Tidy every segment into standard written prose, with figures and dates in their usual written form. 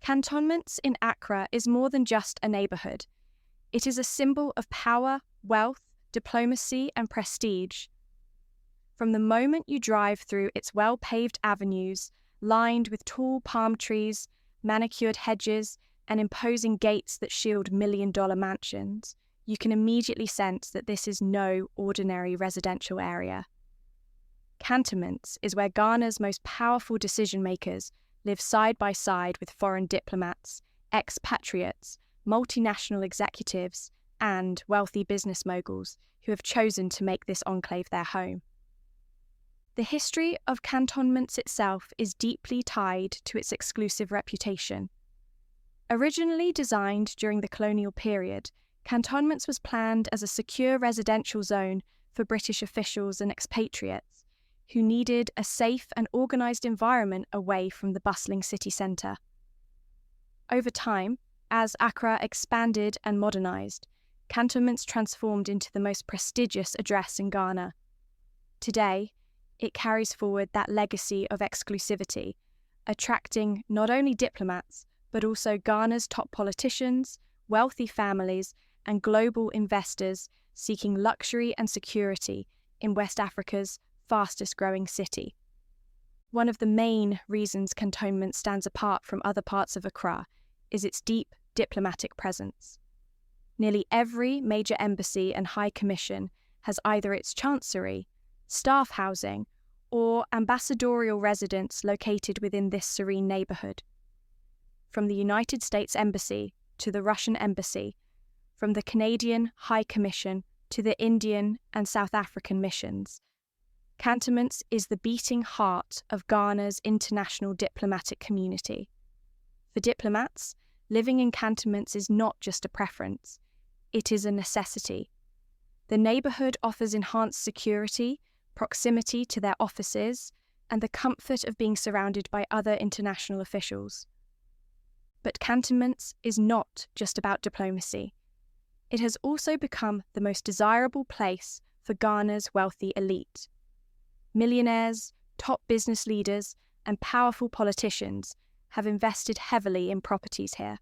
Cantonments in Accra is more than just a neighbourhood. It is a symbol of power, wealth, diplomacy, and prestige. From the moment you drive through its well-paved avenues, lined with tall palm trees, manicured hedges, and imposing gates that shield million-dollar mansions, you can immediately sense that this is no ordinary residential area. Cantonments is where Ghana's most powerful decision-makers live side by side with foreign diplomats, expatriates, multinational executives, and wealthy business moguls who have chosen to make this enclave their home. The history of Cantonments itself is deeply tied to its exclusive reputation. Originally designed during the colonial period, Cantonments was planned as a secure residential zone for British officials and expatriates who needed a safe and organised environment away from the bustling city centre. Over time, as Accra expanded and modernised, Cantonments transformed into the most prestigious address in Ghana. Today, it carries forward that legacy of exclusivity, attracting not only diplomats, but also Ghana's top politicians, wealthy families, and global investors seeking luxury and security in West Africa's fastest-growing city. One of the main reasons Cantonments stands apart from other parts of Accra is its deep diplomatic presence. Nearly every major embassy and high commission has either its chancery, staff housing, or ambassadorial residence located within this serene neighbourhood. From the United States Embassy to the Russian Embassy, from the Canadian High Commission to the Indian and South African missions, Cantonments is the beating heart of Ghana's international diplomatic community. For diplomats, living in Cantonments is not just a preference, it is a necessity. The neighbourhood offers enhanced security, proximity to their offices, and the comfort of being surrounded by other international officials. But Cantonments is not just about diplomacy. It has also become the most desirable place for Ghana's wealthy elite. Millionaires, top business leaders, and powerful politicians have invested heavily in properties here.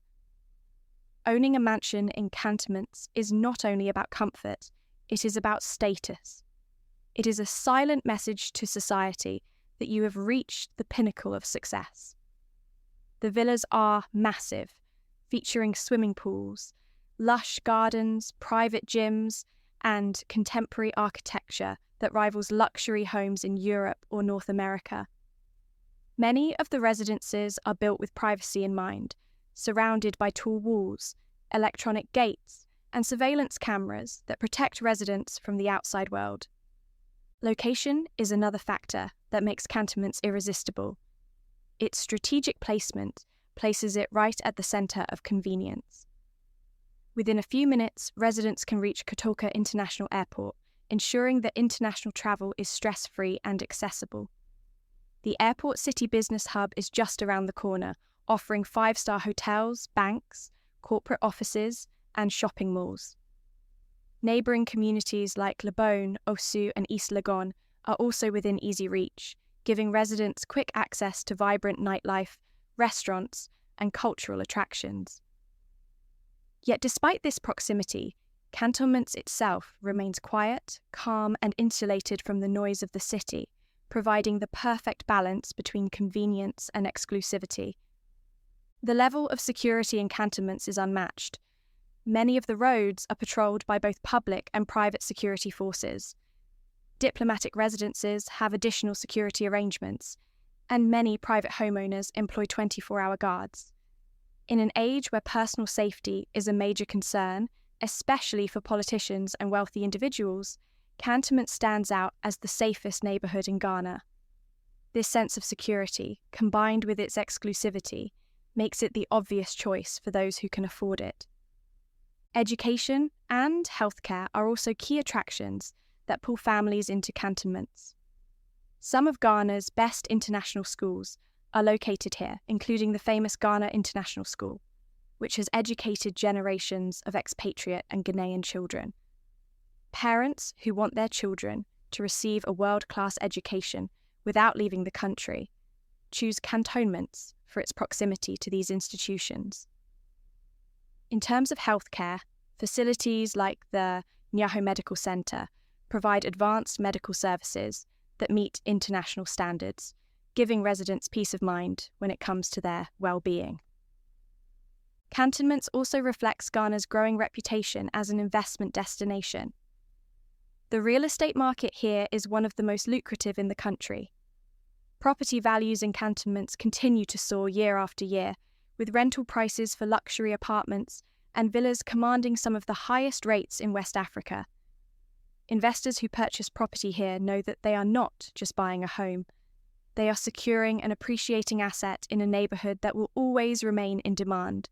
Owning a mansion in Cantonments is not only about comfort, it is about status. It is a silent message to society that you have reached the pinnacle of success. The villas are massive, featuring swimming pools, lush gardens, private gyms, and contemporary architecture that rivals luxury homes in Europe or North America. Many of the residences are built with privacy in mind, surrounded by tall walls, electronic gates, and surveillance cameras that protect residents from the outside world. Location is another factor that makes Cantonments irresistible. Its strategic placement places it right at the centre of convenience. Within a few minutes, residents can reach Kotoka International Airport, ensuring that international travel is stress-free and accessible. The airport city business hub is just around the corner, offering 5-star hotels, banks, corporate offices, and shopping malls. Neighbouring communities like Lebone, Osu, and East Legon are also within easy reach, giving residents quick access to vibrant nightlife, restaurants, and cultural attractions. Yet despite this proximity, Cantonments itself remains quiet, calm, and insulated from the noise of the city, providing the perfect balance between convenience and exclusivity. The level of security in Cantonments is unmatched. Many of the roads are patrolled by both public and private security forces. Diplomatic residences have additional security arrangements, and many private homeowners employ 24-hour guards. In an age where personal safety is a major concern, especially for politicians and wealthy individuals, Cantonments stands out as the safest neighbourhood in Ghana. This sense of security, combined with its exclusivity, makes it the obvious choice for those who can afford it. Education and healthcare are also key attractions that pull families into Cantonments. Some of Ghana's best international schools are located here, including the famous Ghana International School, which has educated generations of expatriate and Ghanaian children. Parents who want their children to receive a world-class education without leaving the country choose Cantonments for its proximity to these institutions. In terms of healthcare, facilities like the Nungua Medical Centre provide advanced medical services that meet international standards, giving residents peace of mind when it comes to their well-being. Cantonments also reflects Ghana's growing reputation as an investment destination. The real estate market here is one of the most lucrative in the country. Property values in cantonments continue to soar year after year, with rental prices for luxury apartments and villas commanding some of the highest rates in West Africa. Investors who purchase property here know that they are not just buying a home. They are securing an appreciating asset in a neighbourhood that will always remain in demand.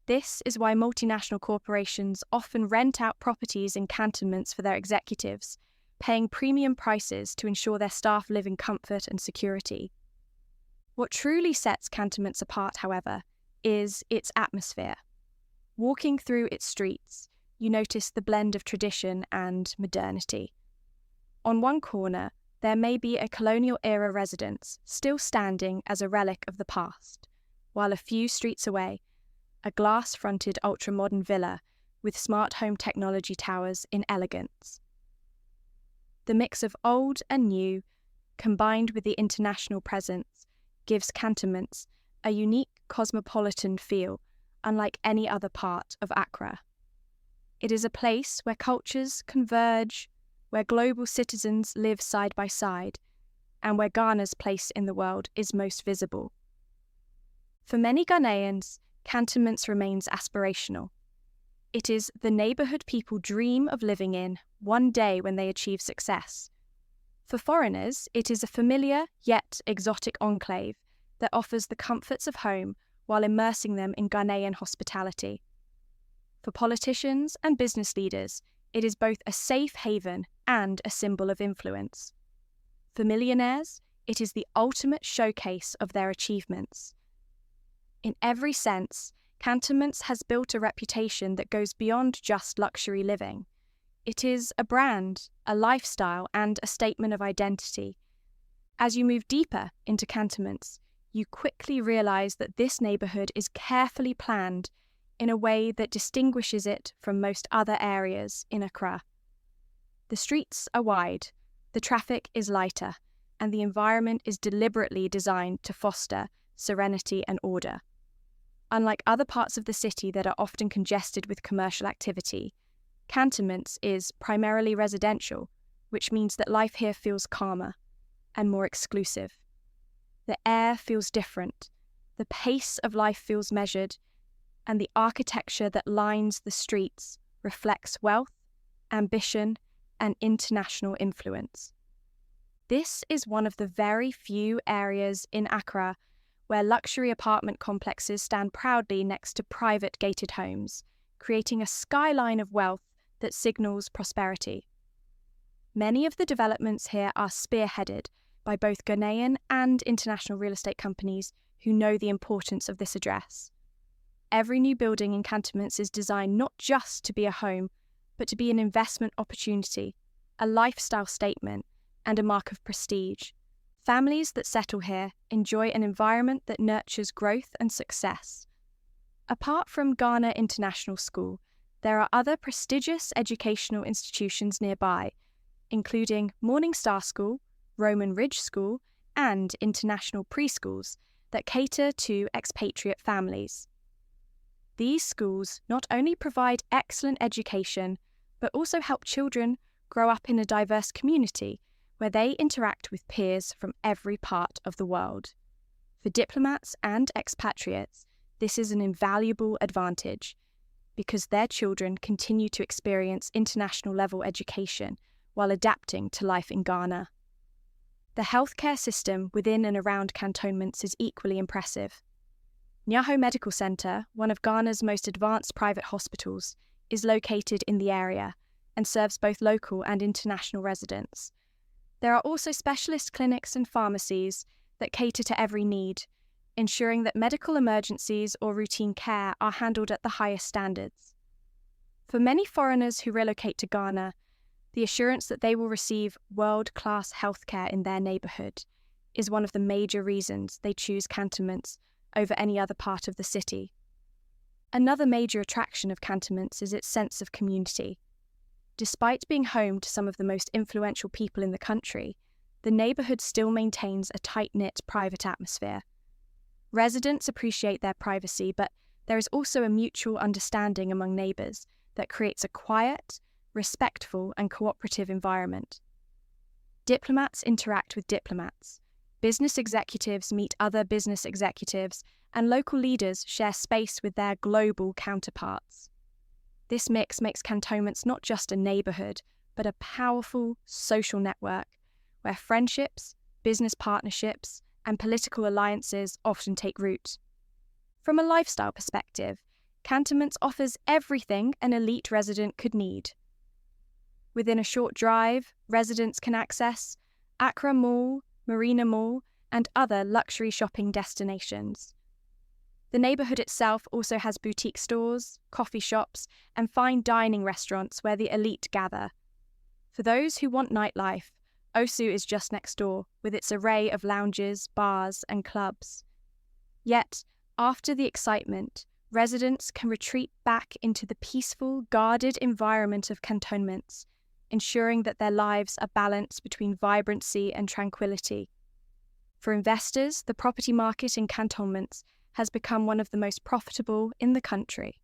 This is why multinational corporations often rent out properties in cantonments for their executives, paying premium prices to ensure their staff live in comfort and security. What truly sets cantonments apart, however, is its atmosphere. Walking through its streets, you notice the blend of tradition and modernity. On one corner, there may be a colonial-era residence still standing as a relic of the past, while a few streets away, a glass-fronted ultra-modern villa with smart home technology towers in elegance. The mix of old and new, combined with the international presence, gives cantonments a unique cosmopolitan feel, unlike any other part of Accra. It is a place where cultures converge, where global citizens live side by side, and where Ghana's place in the world is most visible. For many Ghanaians, cantonments remains aspirational. It is the neighbourhood people dream of living in one day when they achieve success. For foreigners, it is a familiar yet exotic enclave that offers the comforts of home while immersing them in Ghanaian hospitality. For politicians and business leaders, it is both a safe haven and a symbol of influence. For millionaires, it is the ultimate showcase of their achievements. In every sense, Cantonments has built a reputation that goes beyond just luxury living. It is a brand, a lifestyle, and a statement of identity. As you move deeper into Cantonments, you quickly realise that this neighbourhood is carefully planned in a way that distinguishes it from most other areas in Accra. The streets are wide, the traffic is lighter, and the environment is deliberately designed to foster serenity and order. Unlike other parts of the city that are often congested with commercial activity, Cantonments is primarily residential, which means that life here feels calmer and more exclusive. The air feels different, the pace of life feels measured, and the architecture that lines the streets reflects wealth, ambition, and international influence. This is one of the very few areas in Accra where luxury apartment complexes stand proudly next to private gated homes, creating a skyline of wealth that signals prosperity. Many of the developments here are spearheaded by both Ghanaian and international real estate companies who know the importance of this address. Every new building in Cantonments is designed not just to be a home, but to be an investment opportunity, a lifestyle statement, and a mark of prestige. Families that settle here enjoy an environment that nurtures growth and success. Apart from Ghana International School, there are other prestigious educational institutions nearby, including Morning Star School, Roman Ridge School, and international preschools that cater to expatriate families. These schools not only provide excellent education, but also help children grow up in a diverse community where they interact with peers from every part of the world. For diplomats and expatriates, this is an invaluable advantage because their children continue to experience international level education while adapting to life in Ghana. The healthcare system within and around cantonments is equally impressive. Nungua Medical Centre, one of Ghana's most advanced private hospitals, is located in the area and serves both local and international residents. There are also specialist clinics and pharmacies that cater to every need, ensuring that medical emergencies or routine care are handled at the highest standards. For many foreigners who relocate to Ghana, the assurance that they will receive world-class healthcare in their neighbourhood is one of the major reasons they choose Cantonments over any other part of the city. Another major attraction of Cantonments is its sense of community. Despite being home to some of the most influential people in the country, the neighbourhood still maintains a tight-knit private atmosphere. Residents appreciate their privacy, but there is also a mutual understanding among neighbours that creates a quiet, respectful and cooperative environment. Diplomats interact with diplomats, business executives meet other business executives, and local leaders share space with their global counterparts. This mix makes Cantonments not just a neighbourhood, but a powerful social network where friendships, business partnerships, and political alliances often take root. From a lifestyle perspective, Cantonments offers everything an elite resident could need. Within a short drive, residents can access Accra Mall, Marina Mall, and other luxury shopping destinations. The neighbourhood itself also has boutique stores, coffee shops, and fine dining restaurants where the elite gather. For those who want nightlife, Osu is just next door, with its array of lounges, bars, and clubs. Yet, after the excitement, residents can retreat back into the peaceful, guarded environment of Cantonments, ensuring that their lives are balanced between vibrancy and tranquility. For investors, the property market in Cantonments has become one of the most profitable in the country.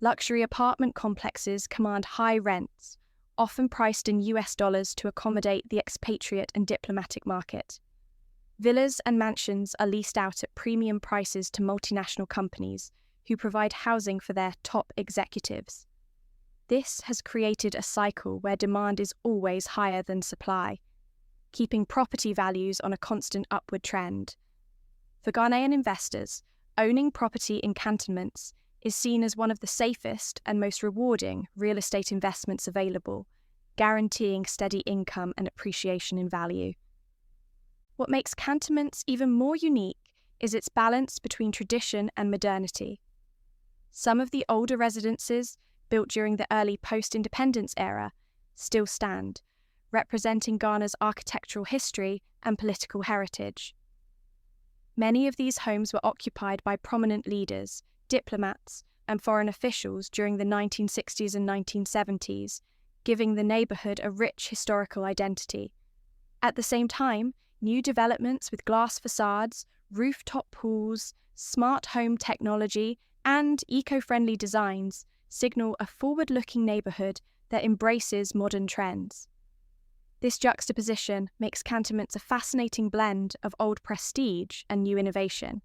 Luxury apartment complexes command high rents, often priced in US dollars to accommodate the expatriate and diplomatic market. Villas and mansions are leased out at premium prices to multinational companies who provide housing for their top executives. This has created a cycle where demand is always higher than supply, keeping property values on a constant upward trend. For Ghanaian investors, owning property in Cantonments is seen as one of the safest and most rewarding real estate investments available, guaranteeing steady income and appreciation in value. What makes Cantonments even more unique is its balance between tradition and modernity. Some of the older residences, built during the early post-independence era, still stand, representing Ghana's architectural history and political heritage. Many of these homes were occupied by prominent leaders, diplomats, and foreign officials during the 1960s and 1970s, giving the neighbourhood a rich historical identity. At the same time, new developments with glass facades, rooftop pools, smart home technology, and eco-friendly designs signal a forward-looking neighbourhood that embraces modern trends. This juxtaposition makes Cantonments a fascinating blend of old prestige and new innovation.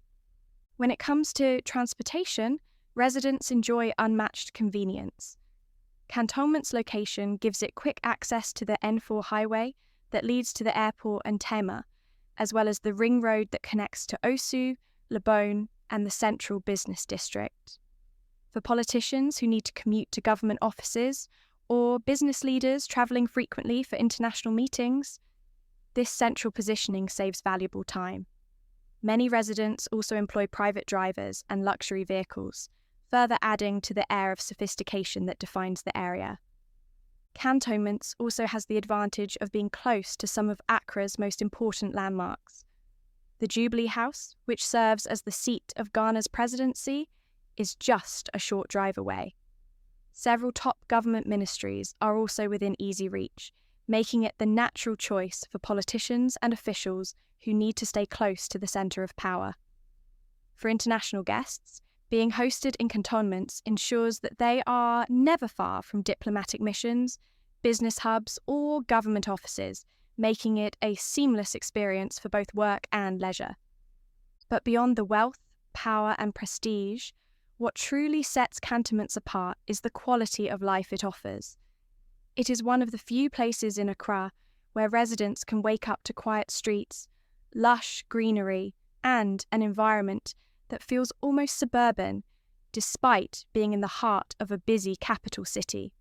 When it comes to transportation, residents enjoy unmatched convenience. Cantonments' location gives it quick access to the N4 highway that leads to the airport and Tema, as well as the ring road that connects to Osu, Lebone, and the central business district. For politicians who need to commute to government offices, or business leaders travelling frequently for international meetings, this central positioning saves valuable time. Many residents also employ private drivers and luxury vehicles, further adding to the air of sophistication that defines the area. Cantonments also has the advantage of being close to some of Accra's most important landmarks. The Jubilee House, which serves as the seat of Ghana's presidency, is just a short drive away. Several top government ministries are also within easy reach, making it the natural choice for politicians and officials who need to stay close to the centre of power. For international guests, being hosted in Cantonments ensures that they are never far from diplomatic missions, business hubs, or government offices, making it a seamless experience for both work and leisure. But beyond the wealth, power, and prestige, what truly sets Cantonments apart is the quality of life it offers. It is one of the few places in Accra where residents can wake up to quiet streets, lush greenery, and an environment that feels almost suburban, despite being in the heart of a busy capital city.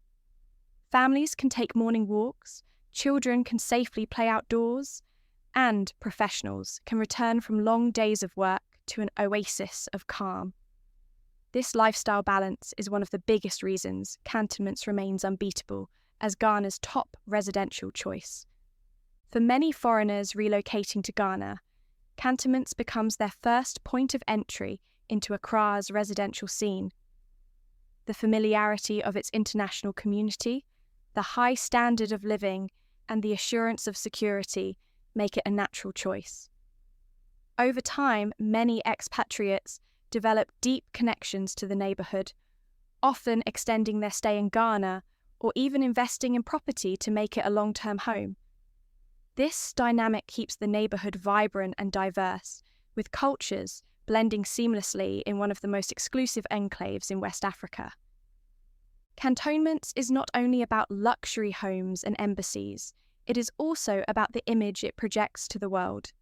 Families can take morning walks, children can safely play outdoors, and professionals can return from long days of work to an oasis of calm. This lifestyle balance is one of the biggest reasons Cantonments remains unbeatable as Ghana's top residential choice. For many foreigners relocating to Ghana, Cantonments becomes their first point of entry into Accra's residential scene. The familiarity of its international community, the high standard of living, and the assurance of security make it a natural choice. Over time, many expatriates develop deep connections to the neighbourhood, often extending their stay in Ghana or even investing in property to make it a long-term home. This dynamic keeps the neighbourhood vibrant and diverse, with cultures blending seamlessly in one of the most exclusive enclaves in West Africa. Cantonments is not only about luxury homes and embassies, it is also about the image it projects to the world.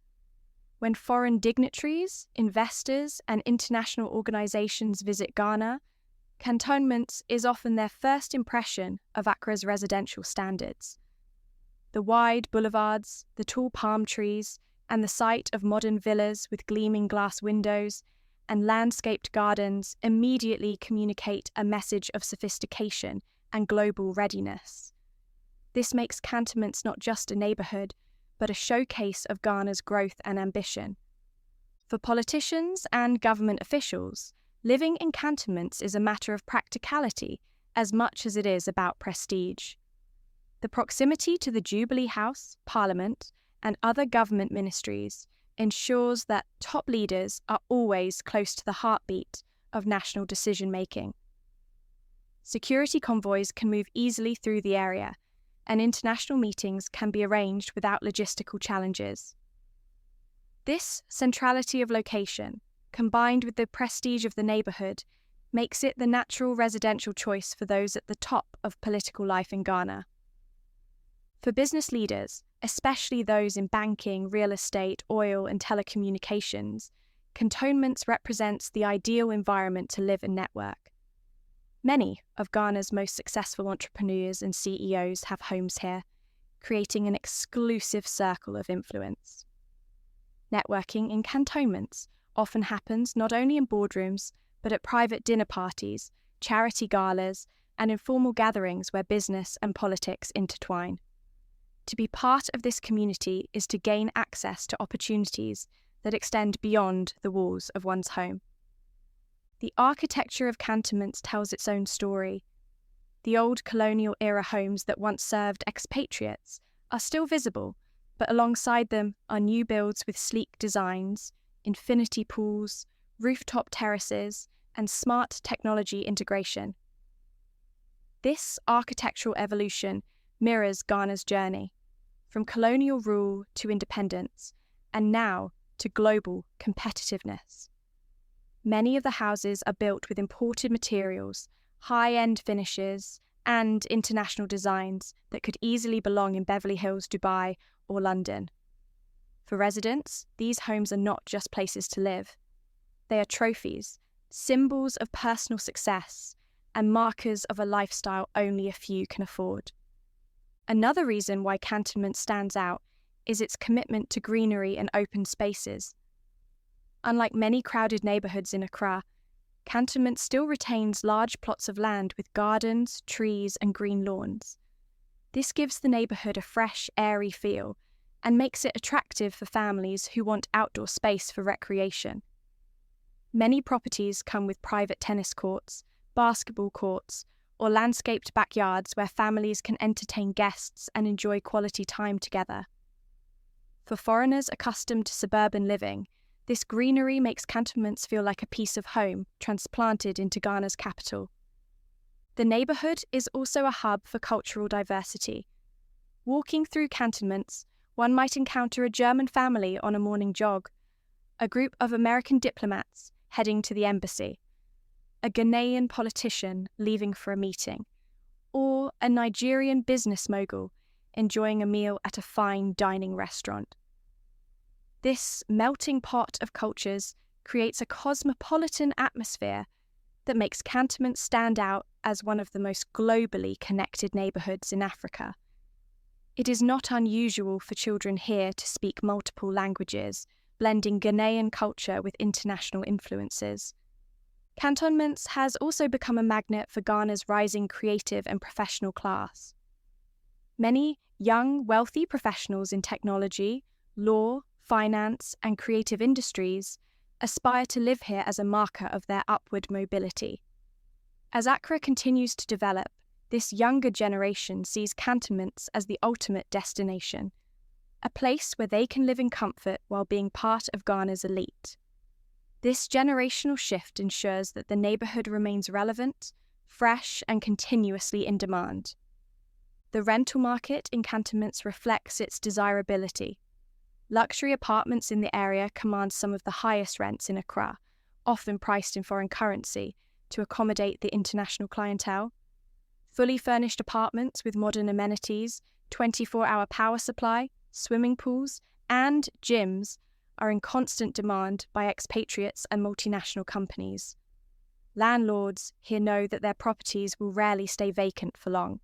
When foreign dignitaries, investors, and international organisations visit Ghana, Cantonments is often their first impression of Accra's residential standards. The wide boulevards, the tall palm trees, and the sight of modern villas with gleaming glass windows and landscaped gardens immediately communicate a message of sophistication and global readiness. This makes Cantonments not just a neighbourhood, but a showcase of Ghana's growth and ambition. For politicians and government officials, living in Cantonments is a matter of practicality as much as it is about prestige. The proximity to the Jubilee House, Parliament, and other government ministries ensures that top leaders are always close to the heartbeat of national decision-making. Security convoys can move easily through the area, and international meetings can be arranged without logistical challenges. This centrality of location, combined with the prestige of the neighbourhood, makes it the natural residential choice for those at the top of political life in Ghana. For business leaders, especially those in banking, real estate, oil, and telecommunications, Cantonments represents the ideal environment to live and network. Many of Ghana's most successful entrepreneurs and CEOs have homes here, creating an exclusive circle of influence. Networking in Cantonments often happens not only in boardrooms, but at private dinner parties, charity galas, and informal gatherings where business and politics intertwine. To be part of this community is to gain access to opportunities that extend beyond the walls of one's home. The architecture of Cantonments tells its own story. The old colonial-era homes that once served expatriates are still visible, but alongside them are new builds with sleek designs, infinity pools, rooftop terraces, and smart technology integration. This architectural evolution mirrors Ghana's journey, from colonial rule to independence, and now to global competitiveness. Many of the houses are built with imported materials, high-end finishes, and international designs that could easily belong in Beverly Hills, Dubai, or London. For residents, these homes are not just places to live. They are trophies, symbols of personal success, and markers of a lifestyle only a few can afford. Another reason why Cantonments stands out is its commitment to greenery and open spaces. Unlike many crowded neighbourhoods in Accra, Cantonments still retains large plots of land with gardens, trees, and green lawns. This gives the neighbourhood a fresh, airy feel and makes it attractive for families who want outdoor space for recreation. Many properties come with private tennis courts, basketball courts, or landscaped backyards where families can entertain guests and enjoy quality time together. For foreigners accustomed to suburban living, this greenery makes Cantonments feel like a piece of home transplanted into Ghana's capital. The neighbourhood is also a hub for cultural diversity. Walking through Cantonments, one might encounter a German family on a morning jog, a group of American diplomats heading to the embassy, a Ghanaian politician leaving for a meeting, or a Nigerian business mogul enjoying a meal at a fine dining restaurant. This melting pot of cultures creates a cosmopolitan atmosphere that makes Cantonments stand out as one of the most globally connected neighbourhoods in Africa. It is not unusual for children here to speak multiple languages, blending Ghanaian culture with international influences. Cantonments has also become a magnet for Ghana's rising creative and professional class. Many Young, wealthy professionals in technology, law, finance, and creative industries aspire to live here as a marker of their upward mobility. As Accra continues to develop, this younger generation sees Cantonments as the ultimate destination, a place where they can live in comfort while being part of Ghana's elite. This generational shift ensures that the neighbourhood remains relevant, fresh, and continuously in demand. The rental market in Cantonments reflects its desirability. Luxury apartments in the area command some of the highest rents in Accra, often priced in foreign currency, to accommodate the international clientele. Fully furnished apartments with modern amenities, 24-hour power supply, swimming pools, and gyms are in constant demand by expatriates and multinational companies. Landlords here know that their properties will rarely stay vacant for long.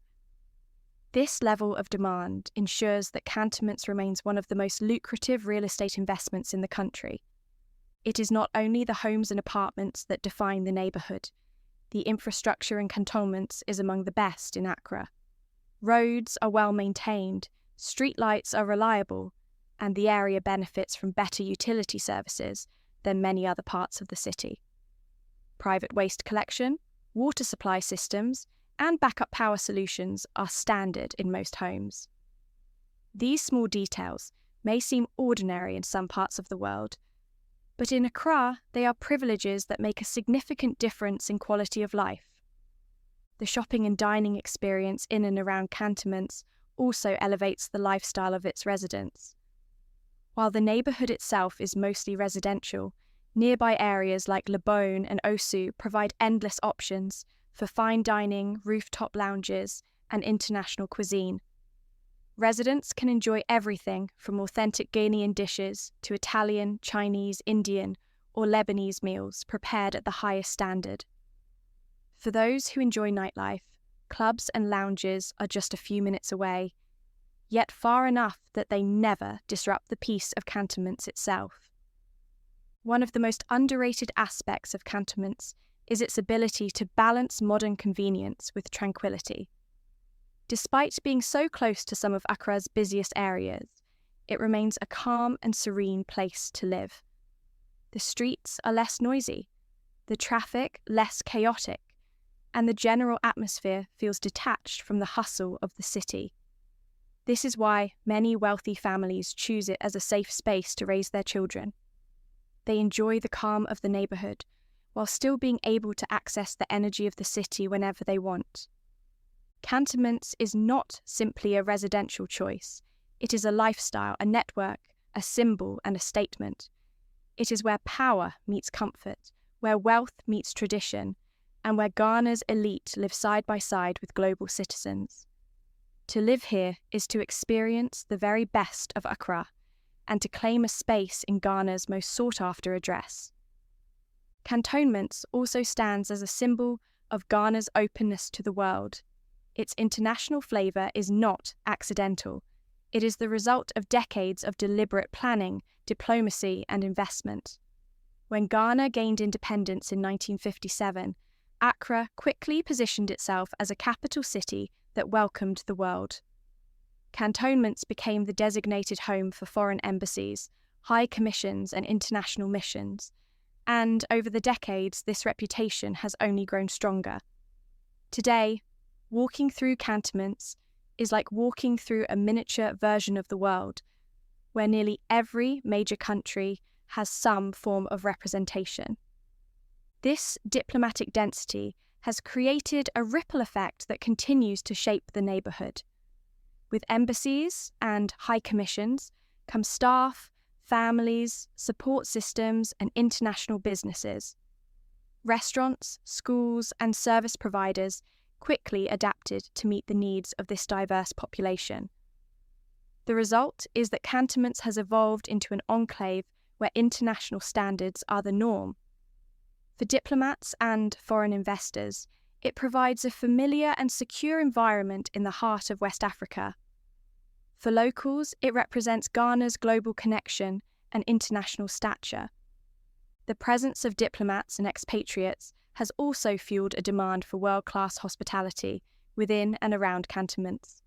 This level of demand ensures that Cantonments remains one of the most lucrative real estate investments in the country. It is not only the homes and apartments that define the neighbourhood. The infrastructure in Cantonments is among the best in Accra. Roads are well maintained, streetlights are reliable, and the area benefits from better utility services than many other parts of the city. Private waste collection, water supply systems, and backup power solutions are standard in most homes. These small details may seem ordinary in some parts of the world, but in Accra they are privileges that make a significant difference in quality of life. The shopping and dining experience in and around Cantonments also elevates the lifestyle of its residents. While the neighbourhood itself is mostly residential, nearby areas like Lebone and Osu provide endless options for fine dining, rooftop lounges, and international cuisine. Residents can enjoy everything from authentic Ghanaian dishes to Italian, Chinese, Indian, or Lebanese meals prepared at the highest standard. For those who enjoy nightlife, clubs and lounges are just a few minutes away, yet far enough that they never disrupt the peace of Cantonments itself. One of the most underrated aspects of Cantonments is its ability to balance modern convenience with tranquility. Despite being so close to some of Accra's busiest areas, it remains a calm and serene place to live. The streets are less noisy, the traffic less chaotic, and the general atmosphere feels detached from the hustle of the city. This is why many wealthy families choose it as a safe space to raise their children. They enjoy the calm of the neighbourhood, while still being able to access the energy of the city whenever they want. Cantonments is not simply a residential choice. It is a lifestyle, a network, a symbol, and a statement. It is where power meets comfort, where wealth meets tradition, and where Ghana's elite live side by side with global citizens. To live here is to experience the very best of Accra, and to claim a space in Ghana's most sought-after address. Cantonments also stands as a symbol of Ghana's openness to the world. Its international flavour is not accidental. It is the result of decades of deliberate planning, diplomacy, and investment. When Ghana gained independence in 1957, Accra quickly positioned itself as a capital city that welcomed the world. Cantonments became the designated home for foreign embassies, high commissions, and international missions. And over the decades, this reputation has only grown stronger. Today, walking through Cantonments is like walking through a miniature version of the world, where nearly every major country has some form of representation. This diplomatic density has created a ripple effect that continues to shape the neighbourhood. With embassies and high commissions come staff, families, support systems, and international businesses. Restaurants, schools, and service providers quickly adapted to meet the needs of this diverse population. The result is that Cantonments has evolved into an enclave where international standards are the norm. For diplomats and foreign investors, it provides a familiar and secure environment in the heart of West Africa. For locals, it represents Ghana's global connection and international stature. The presence of diplomats and expatriates has also fueled a demand for world-class hospitality within and around Cantonments.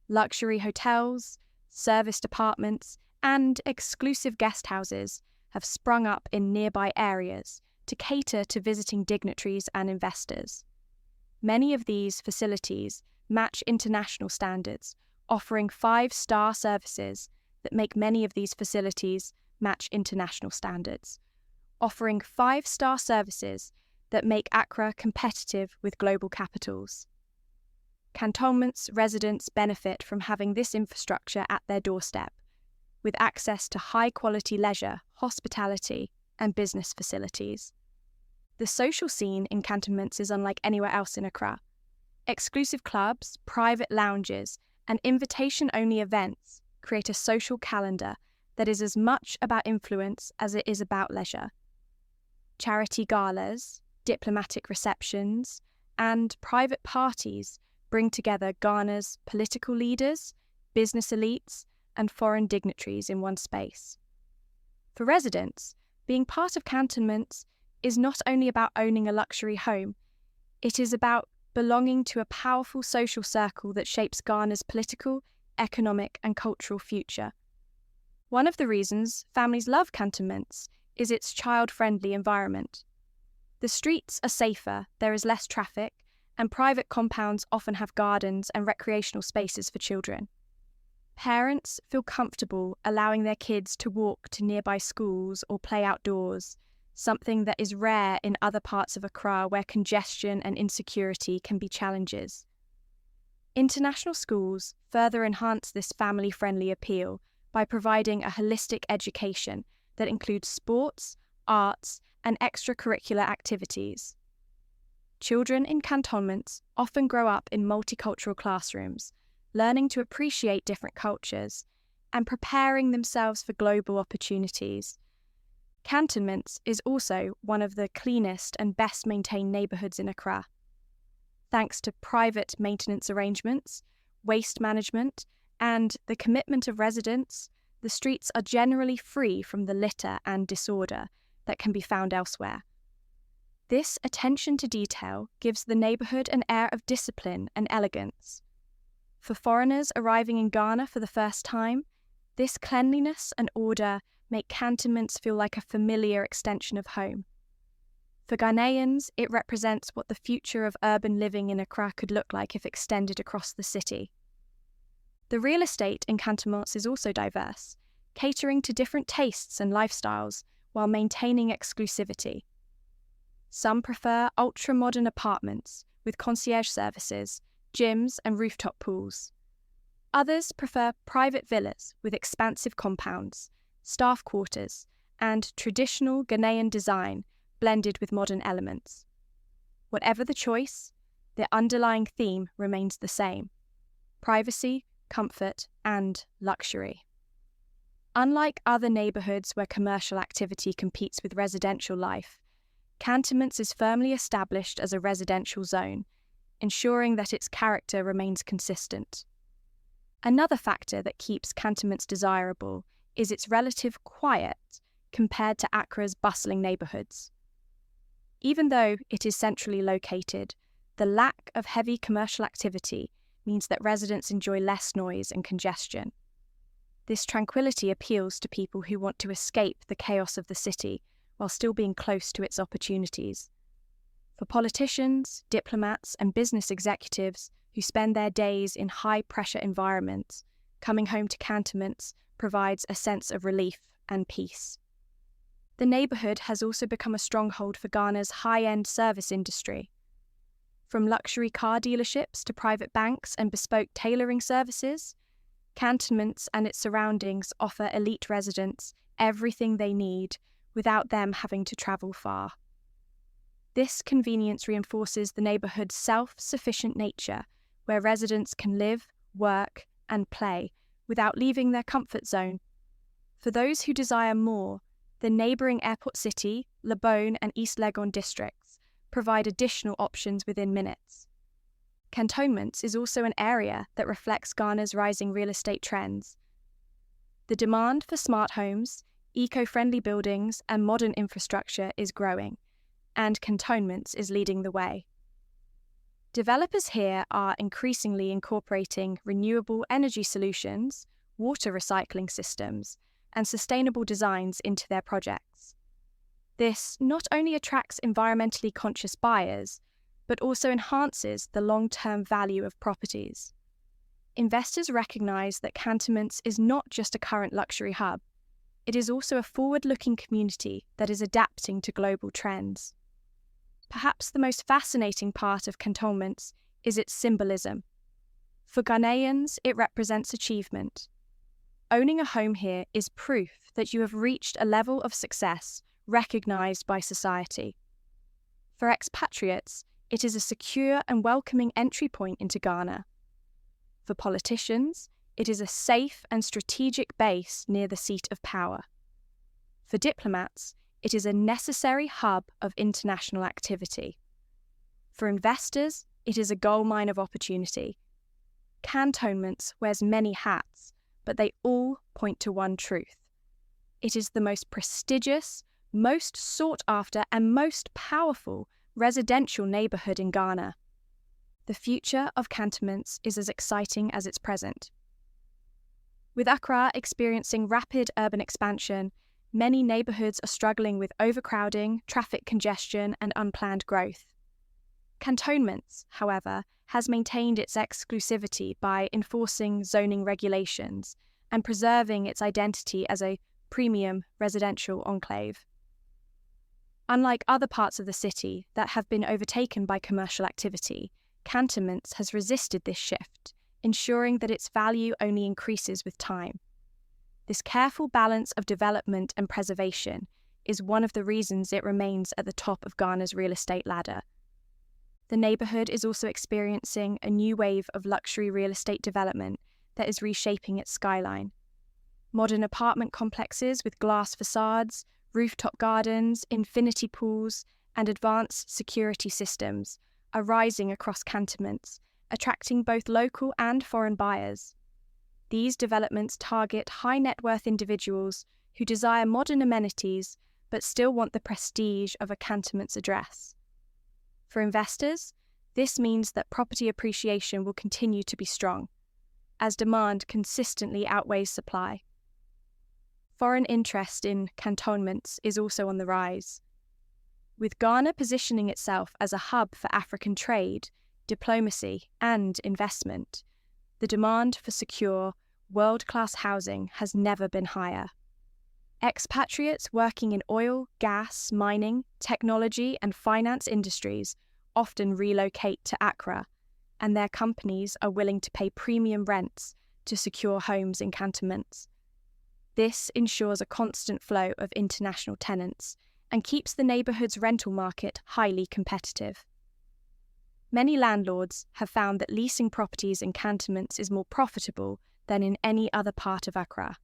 Luxury hotels, serviced apartments, and exclusive guest houses have sprung up in nearby areas to cater to visiting dignitaries and investors. Many of these facilities match international standards, offering 5-star services that make many of these facilities match international standards, offering 5-star services that make Accra competitive with global capitals. Cantonments residents benefit from having this infrastructure at their doorstep, with access to high-quality leisure, hospitality, and business facilities. The social scene in Cantonments is unlike anywhere else in Accra. Exclusive clubs, private lounges, and invitation-only events create a social calendar that is as much about influence as it is about leisure. Charity galas, diplomatic receptions, and private parties bring together Ghana's political leaders, business elites, and foreign dignitaries in one space. For residents, being part of Cantonments is not only about owning a luxury home, it is about belonging to a powerful social circle that shapes Ghana's political, economic, and cultural future. One of the reasons families love Cantonments is its child-friendly environment. The streets are safer, there is less traffic, and private compounds often have gardens and recreational spaces for children. Parents feel comfortable allowing their kids to walk to nearby schools or play outdoors, something that is rare in other parts of Accra where congestion and insecurity can be challenges. International schools further enhance this family-friendly appeal by providing a holistic education that includes sports, arts, and extracurricular activities. Children in cantonments often grow up in multicultural classrooms, learning to appreciate different cultures and preparing themselves for global opportunities. Cantonments is also one of the cleanest and best maintained neighbourhoods in Accra. Thanks to private maintenance arrangements, waste management, and the commitment of residents, the streets are generally free from the litter and disorder that can be found elsewhere. This attention to detail gives the neighbourhood an air of discipline and elegance. For foreigners arriving in Ghana for the first time, this cleanliness and order make Cantonments feel like a familiar extension of home. For Ghanaians, it represents what the future of urban living in Accra could look like if extended across the city. The real estate in Cantonments is also diverse, catering to different tastes and lifestyles while maintaining exclusivity. Some prefer ultra-modern apartments with concierge services, gyms and rooftop pools. Others prefer private villas with expansive compounds, staff quarters, and traditional Ghanaian design blended with modern elements. Whatever the choice, the underlying theme remains the same: privacy, comfort, and luxury. Unlike other neighbourhoods where commercial activity competes with residential life, Cantonments is firmly established as a residential zone, ensuring that its character remains consistent. Another factor that keeps Cantonments desirable is its relative quiet compared to Accra's bustling neighbourhoods. Even though it is centrally located, the lack of heavy commercial activity means that residents enjoy less noise and congestion. This tranquility appeals to people who want to escape the chaos of the city while still being close to its opportunities. For politicians, diplomats, and business executives who spend their days in high-pressure environments, coming home to Cantonments provides a sense of relief and peace. The neighbourhood has also become a stronghold for Ghana's high-end service industry. From luxury car dealerships to private banks and bespoke tailoring services, Cantonments and its surroundings offer elite residents everything they need without them having to travel far. This convenience reinforces the neighbourhood's self-sufficient nature, where residents can live, work, and play without leaving their comfort zone. For those who desire more, the neighbouring Airport City, Lebone, and East Legon districts provide additional options within minutes. Cantonments is also an area that reflects Ghana's rising real estate trends. The demand for smart homes, eco-friendly buildings, and modern infrastructure is growing, and Cantonments is leading the way. Developers here are increasingly incorporating renewable energy solutions, water recycling systems, and sustainable designs into their projects. This not only attracts environmentally conscious buyers, but also enhances the long-term value of properties. Investors recognise that Cantonments is not just a current luxury hub, it is also a forward-looking community that is adapting to global trends. Perhaps the most fascinating part of Cantonments is its symbolism. For Ghanaians, it represents achievement. Owning a home here is proof that you have reached a level of success recognised by society. For expatriates, it is a secure and welcoming entry point into Ghana. For politicians, it is a safe and strategic base near the seat of power. For diplomats, it is a necessary hub of international activity. For investors, it is a goldmine of opportunity. Cantonments wears many hats, but they all point to one truth. It is the most prestigious, most sought after, and most powerful residential neighbourhood in Ghana. The future of Cantonments is as exciting as its present. With Accra experiencing rapid urban expansion, many neighbourhoods are struggling with overcrowding, traffic congestion, and unplanned growth. Cantonments, however, has maintained its exclusivity by enforcing zoning regulations and preserving its identity as a premium residential enclave. Unlike other parts of the city that have been overtaken by commercial activity, Cantonments has resisted this shift, ensuring that its value only increases with time. This careful balance of development and preservation is one of the reasons it remains at the top of Ghana's real estate ladder. The neighbourhood is also experiencing a new wave of luxury real estate development that is reshaping its skyline. Modern apartment complexes with glass facades, rooftop gardens, infinity pools, and advanced security systems are rising across Cantonments, attracting both local and foreign buyers. These developments target high-net-worth individuals who desire modern amenities but still want the prestige of a Cantonments address. For investors, this means that property appreciation will continue to be strong, as demand consistently outweighs supply. Foreign interest in Cantonments is also on the rise. With Ghana positioning itself as a hub for African trade, diplomacy, and investment, the demand for secure, world-class housing has never been higher. Expatriates working in oil, gas, mining, technology, and finance industries often relocate to Accra, and their companies are willing to pay premium rents to secure homes in Cantonments. This ensures a constant flow of international tenants and keeps the neighbourhood's rental market highly competitive. Many landlords have found that leasing properties in Cantonments is more profitable than in any other part of Accra,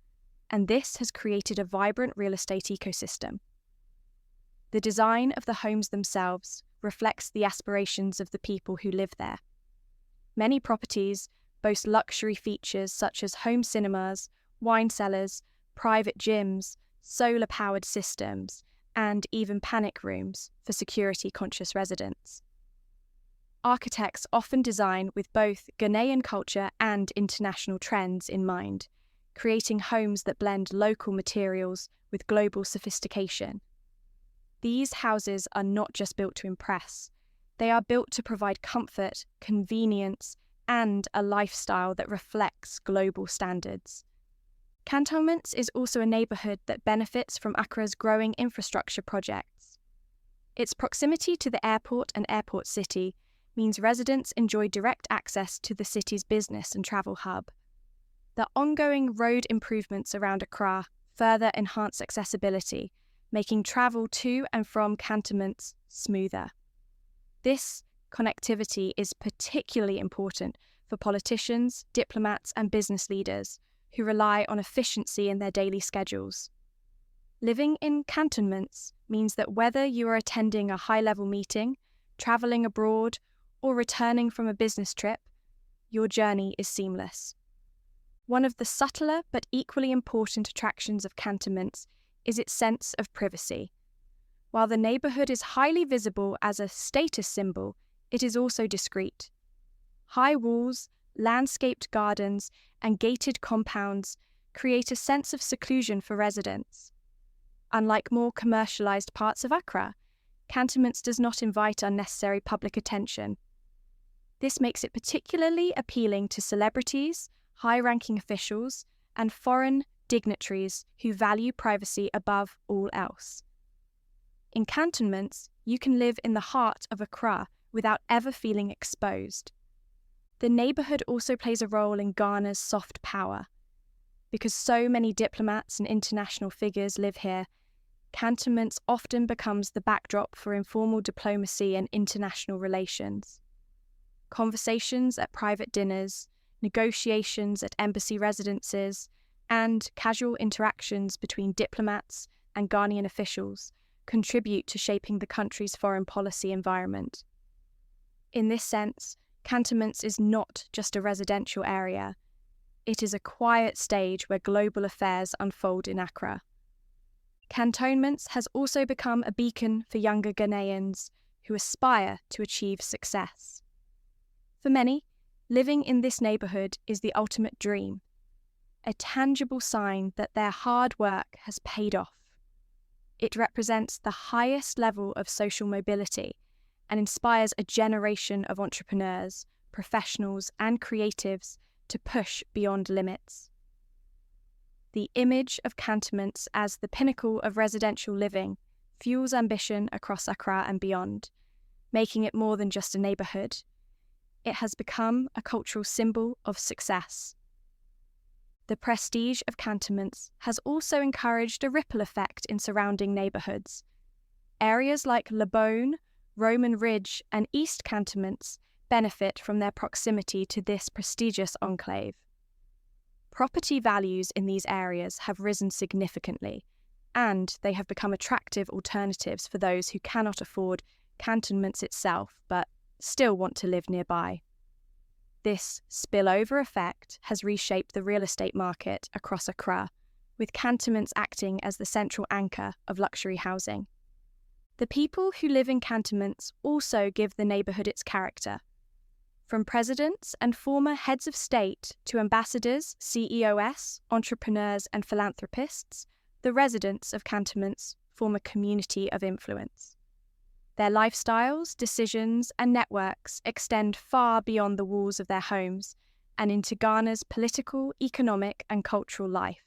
and this has created a vibrant real estate ecosystem. The design of the homes themselves reflects the aspirations of the people who live there. Many properties boast luxury features such as home cinemas, wine cellars, private gyms, solar-powered systems, and even panic rooms for security-conscious residents. Architects often design with both Ghanaian culture and international trends in mind, creating homes that blend local materials with global sophistication. These houses are not just built to impress, they are built to provide comfort, convenience, and a lifestyle that reflects global standards. Cantonments is also a neighbourhood that benefits from Accra's growing infrastructure projects. Its proximity to the airport and airport city means residents enjoy direct access to the city's business and travel hub. The ongoing road improvements around Accra further enhance accessibility, making travel to and from Cantonments smoother. This connectivity is particularly important for politicians, diplomats, and business leaders who rely on efficiency in their daily schedules. Living in Cantonments means that whether you are attending a high-level meeting, travelling abroad, or returning from a business trip, your journey is seamless. One of the subtler but equally important attractions of Cantonments is its sense of privacy. While the neighbourhood is highly visible as a status symbol, it is also discreet. High walls, landscaped gardens, and gated compounds create a sense of seclusion for residents. Unlike more commercialized parts of Accra, Cantonments does not invite unnecessary public attention. This makes it particularly appealing to celebrities, high-ranking officials, and foreign dignitaries who value privacy above all else. In Cantonments, you can live in the heart of Accra without ever feeling exposed. The neighbourhood also plays a role in Ghana's soft power. Because so many diplomats and international figures live here, Cantonments often becomes the backdrop for informal diplomacy and international relations. Conversations at private dinners, negotiations at embassy residences, and casual interactions between diplomats and Ghanaian officials contribute to shaping the country's foreign policy environment. In this sense, Cantonments is not just a residential area. It is a quiet stage where global affairs unfold in Accra. Cantonments has also become a beacon for younger Ghanaians who aspire to achieve success. For many, living in this neighbourhood is the ultimate dream, a tangible sign that their hard work has paid off. It represents the highest level of social mobility and inspires a generation of entrepreneurs, professionals, and creatives to push beyond limits. The image of Cantonments as the pinnacle of residential living fuels ambition across Accra and beyond, making it more than just a neighbourhood. It has become a cultural symbol of success. The prestige of Cantonments has also encouraged a ripple effect in surrounding neighbourhoods. Areas like Lebone, Roman Ridge, and East Cantonments benefit from their proximity to this prestigious enclave. Property values in these areas have risen significantly, and they have become attractive alternatives for those who cannot afford Cantonments itself but still want to live nearby. This spillover effect has reshaped the real estate market across Accra, with Cantonments acting as the central anchor of luxury housing. The people who live in Cantonments also give the neighbourhood its character. From presidents and former heads of state to ambassadors, CEOs, entrepreneurs, and philanthropists, the residents of Cantonments form a community of influence. Their lifestyles, decisions, and networks extend far beyond the walls of their homes and into Ghana's political, economic, and cultural life.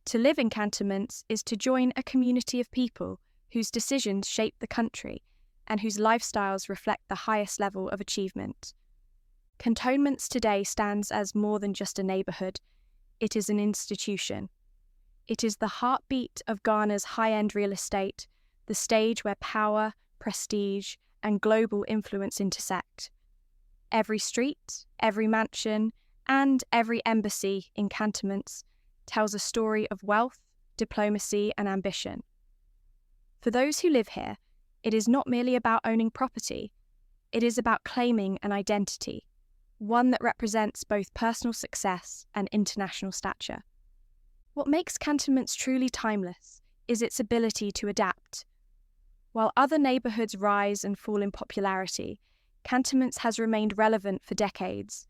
To live in Cantonments is to join a community of people whose decisions shape the country and whose lifestyles reflect the highest level of achievement. Cantonments today stands as more than just a neighbourhood. It is an institution. It is the heartbeat of Ghana's high-end real estate, the stage where power, prestige, and global influence intersect. Every street, every mansion, and every embassy in Cantonments tells a story of wealth, diplomacy, and ambition. For those who live here, it is not merely about owning property. It is about claiming an identity, one that represents both personal success and international stature. What makes Cantonments truly timeless is its ability to adapt. While other neighbourhoods rise and fall in popularity, Cantonments has remained relevant for decades.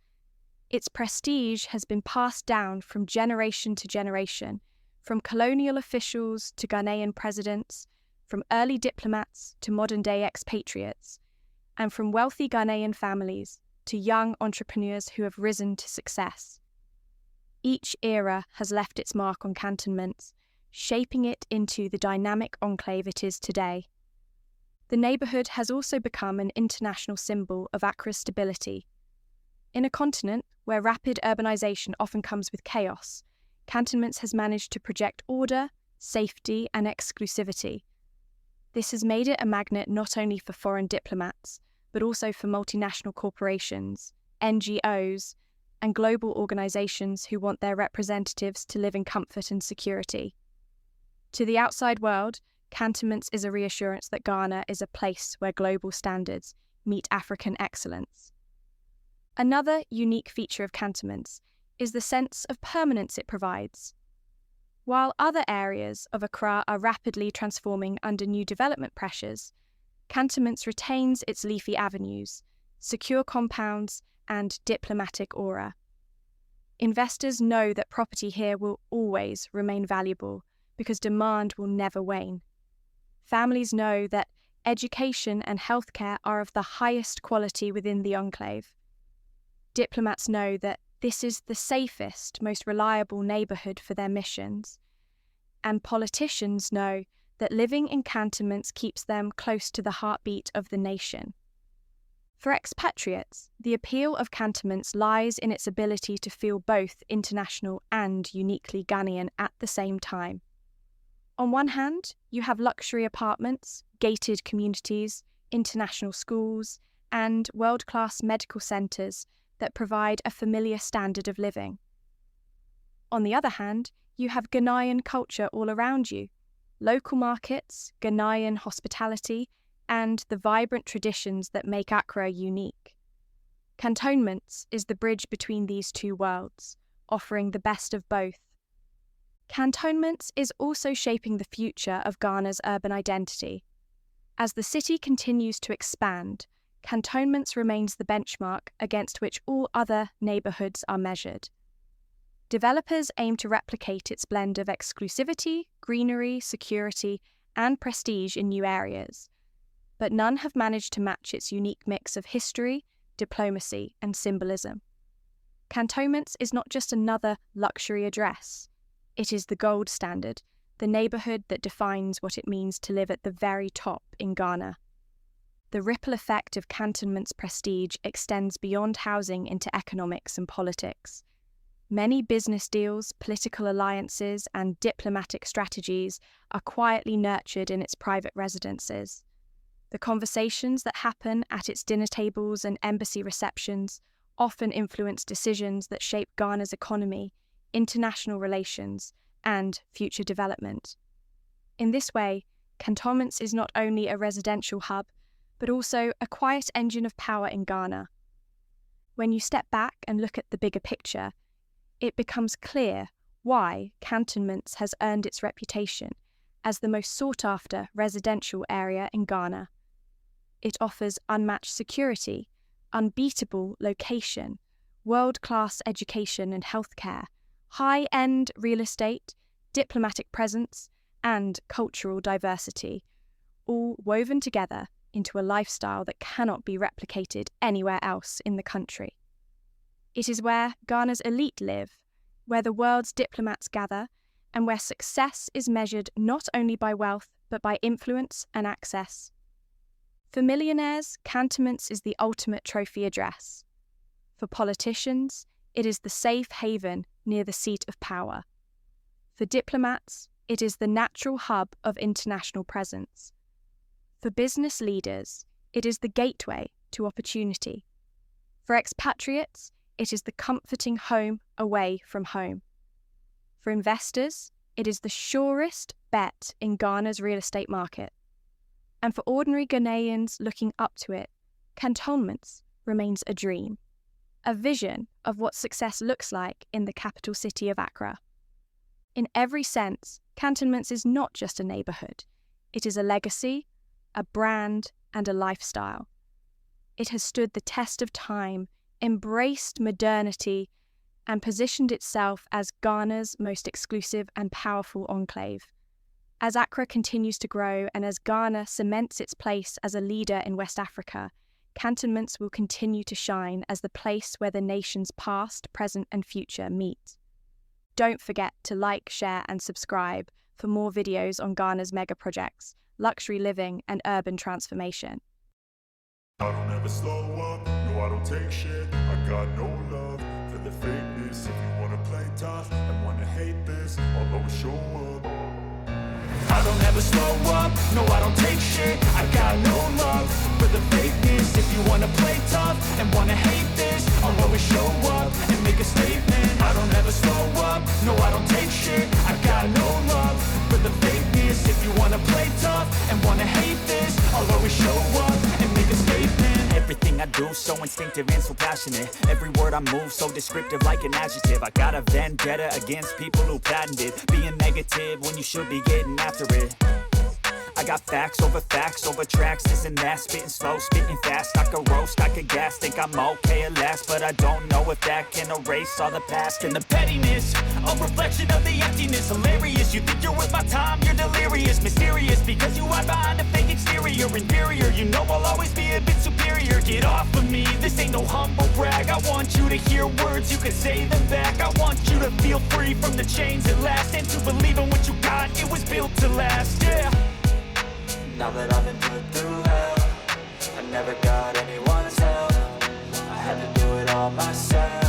Its prestige has been passed down from generation to generation, from colonial officials to Ghanaian presidents, from early diplomats to modern-day expatriates, and from wealthy Ghanaian families to young entrepreneurs who have risen to success. Each era has left its mark on Cantonments, shaping it into the dynamic enclave it is today. The neighbourhood has also become an international symbol of Accra's stability. In a continent where rapid urbanisation often comes with chaos, Cantonments has managed to project order, safety, and exclusivity. This has made it a magnet not only for foreign diplomats, but also for multinational corporations, NGOs, and global organisations who want their representatives to live in comfort and security. To the outside world, Cantonments is a reassurance that Ghana is a place where global standards meet African excellence. Another unique feature of Cantonments is the sense of permanence it provides. While other areas of Accra are rapidly transforming under new development pressures, Cantonments retains its leafy avenues, secure compounds, and diplomatic aura. Investors know that property here will always remain valuable because demand will never wane. Families know that education and healthcare are of the highest quality within the Enclave. Diplomats know that this is the safest, most reliable neighbourhood for their missions. And politicians know that living in cantonments keeps them close to the heartbeat of the nation. For expatriates, the appeal of cantonments lies in its ability to feel both international and uniquely Ghanaian at the same time. On one hand, you have luxury apartments, gated communities, international schools, and world-class medical centres that provide a familiar standard of living. On the other hand, you have Ghanaian culture all around you, local markets, Ghanaian hospitality, and the vibrant traditions that make Accra unique. Cantonments is the bridge between these two worlds, offering the best of both. Cantonments is also shaping the future of Ghana's urban identity. As the city continues to expand, Cantonments remains the benchmark against which all other neighbourhoods are measured. Developers aim to replicate its blend of exclusivity, greenery, security, and prestige in new areas, but none have managed to match its unique mix of history, diplomacy, and symbolism. Cantonments is not just another luxury address. It is the gold standard, the neighbourhood that defines what it means to live at the very top in Ghana. The ripple effect of Cantonments' prestige extends beyond housing into economics and politics. Many business deals, political alliances, and diplomatic strategies are quietly nurtured in its private residences. The conversations that happen at its dinner tables and embassy receptions often influence decisions that shape Ghana's economy, international relations, and future development. In this way, Cantonments is not only a residential hub, but also a quiet engine of power in Ghana. When you step back and look at the bigger picture, it becomes clear why Cantonments has earned its reputation as the most sought-after residential area in Ghana. It offers unmatched security, unbeatable location, world-class education and healthcare, high-end real estate, diplomatic presence, and cultural diversity, all woven together into a lifestyle that cannot be replicated anywhere else in the country. It is where Ghana's elite live, where the world's diplomats gather, and where success is measured not only by wealth but by influence and access. For millionaires, Cantonments is the ultimate trophy address. For politicians, it is the safe haven near the seat of power. For diplomats, it is the natural hub of international presence. For business leaders, it is the gateway to opportunity. For expatriates, it is the comforting home away from home. For investors, it is the surest bet in Ghana's real estate market. And for ordinary Ghanaians looking up to it, Cantonments remains a dream, a vision of what success looks like in the capital city of Accra. In every sense, Cantonments is not just a neighbourhood. It is a legacy, a brand, and a lifestyle. It has stood the test of time, embraced modernity, and positioned itself as Ghana's most exclusive and powerful enclave. As Accra continues to grow and as Ghana cements its place as a leader in West Africa, Cantonments will continue to shine as the place where the nation's past, present, and future meet. Don't forget to like, share, and subscribe for more videos on Ghana's mega projects, luxury living, and urban transformation. I don't ever slow up, no I don't take shit. I got no love for the fakeness. If you wanna play tough and wanna hate this, I'll always show up. I don't ever slow up, no I don't take shit. I got no love for the fakeness. If you wanna play tough and wanna hate this, I'll always show up and make a statement. I don't ever slow up, no I don't take shit. I got no love for the fakeness. If you wanna play tough and wanna hate this, I'll always show up and make a statement. Everything I do so instinctive and so passionate. Every word I move so descriptive like an adjective. I got a vendetta against people who patented being negative when you should be getting after it. I got facts over tracks, this and that, spitting slow, spitting fast. I could roast, I could gas, think I'm okay at last, but I don't know if that can erase all the past. And the pettiness, a reflection of the emptiness. Hilarious, you think you're worth my time, you're delirious. Mysterious, because you hide behind a fake exterior. Inferior, you know I'll always be a bit superior. Get off of me, this ain't no humble brag. I want you to hear words, you can say them back. I want you to feel free from the chains at last, and to believe in what you got, it was built to last, yeah. Now that I've been put through hell, I never got anyone's help. I had to do it all myself.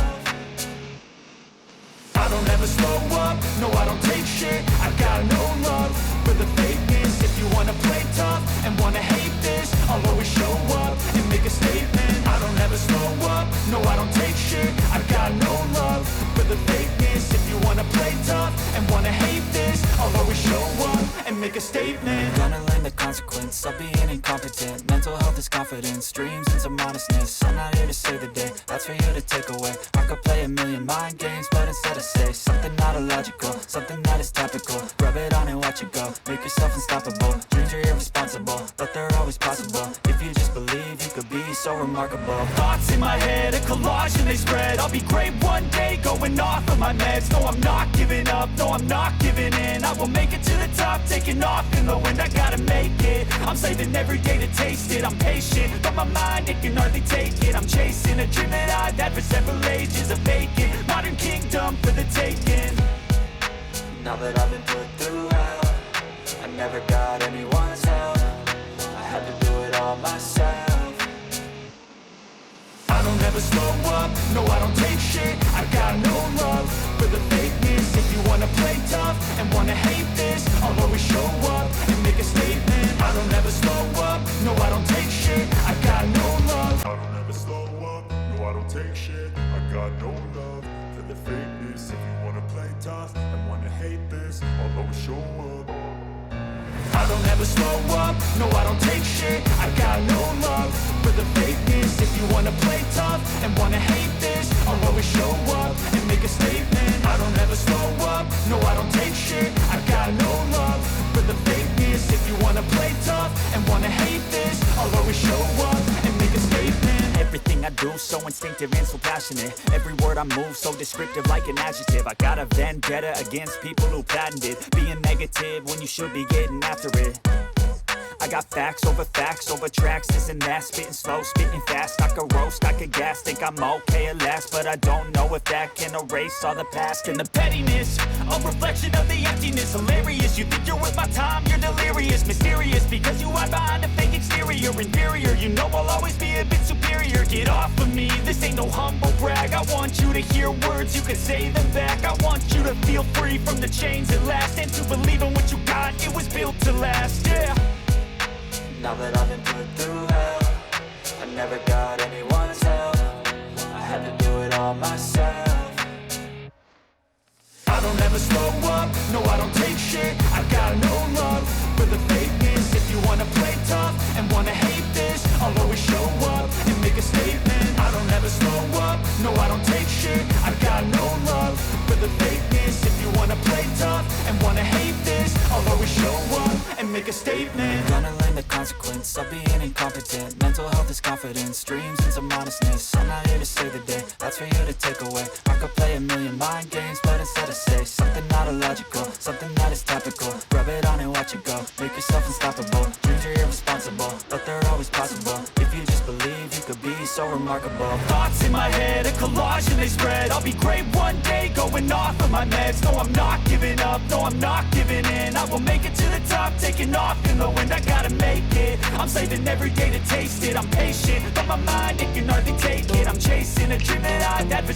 I don't ever slow up, no I don't take shit. I got no love for the fakeness. If you wanna play tough and wanna hate this, I'll always show up and make a statement. I don't ever slow up, no I don't take shit. I got no love for the fakeness. If you wanna play tough and wanna hate this, I'll always show up and make a statement. Gonna learn the consequence of being incompetent. Mental health is confidence, dreams and some honestness. I'm not here to save the day, that's for you to take away. I could play a million mind games, but instead I say something not illogical, something that is topical. Rub it on and watch it go, make yourself unstoppable. Dreams are irresponsible, but they're always possible. If you just believe, you could be so remarkable. Thoughts in my head, a collage and they spread. I'll be great one day, going off of my meds. No, I'm not giving up, no, I'm not giving in. I will make it to the top, taking off in the wind. I gotta make it, I'm saving every day to taste it. I'm patient, but my mind, it can hardly take it. I'm chasing a dream that I've had for several ages. A vacant, modern kingdom for the taking. Now that I've been put through hell, I never got anyone's help. I had to do it all myself. I don't ever slow up, no I don't take shit. I got no love for the fakeness. If you wanna play tough and wanna hate this, I'll always show up and make a statement. I don't ever slow up, no I don't take shit. I got no love. I don't ever slow up, no I don't take shit. I got no love for the fakeness. If you wanna play tough and wanna hate this, I'll always show up. I don't ever slow up, no I don't take shit. I got no love for the fakeness. If you wanna play tough and wanna hate this, I'll always show up and make a statement. I don't ever slow up, no I don't take shit. I got no love for the fakeness. If you wanna play tough and wanna hate this, I'll always show up and make a statement. Everything I do so instinctive and so passionate. Every word I move so descriptive like an adjective. I got a vendetta against people who patented being negative when you should be getting after it. I got facts over tracks, this and that, spitting slow, spitting fast. I could roast, I could gas, think I'm okay at last, but I don't know if that can erase all the past. And the pettiness, a reflection of the emptiness. Hilarious, you think you're worth my time, you're delirious. Mysterious, because you hide behind a fake exterior. Inferior, you know I'll always be a bit superior. Get off of me, this ain't no humble brag. I want you to hear words, you can say them back. I want you to feel free from the chains at last, and to believe in what you got, it was built to last, yeah. Now that I've been put through hell, I never got anyone's help. I had to do it all myself. I don't ever slow up, no I don't take shit. I got no love for the fakeness. If you wanna play tough and wanna hate this, I'll always show up and make a statement. I don't ever slow up, no I don't take shit. I got no love for the fakeness. If you wanna play tough and wanna hate this, I'll always show up and make a statement. Gonna learn the consequence of being incompetent. Mental health is confidence, dreams and some honestness. I'm not here to save the day, that's for you to take away. I could play a million mind games, but instead I say something not illogical, something that is topical. Rub it on and watch it go, make yourself unstoppable. Dreams are irresponsible, but they're always possible. If you just believe, you could be so remarkable. Thoughts in my head, a collage and they spread. I'll be great one day, going off of my meds. No, I'm not giving up, no, I'm not giving in. I will make it to the top, taking off in the wind. I gotta make it, I'm saving every day to taste it. I'm patient, but my mind, it can hardly take it. I'm chasing a dream that I've had for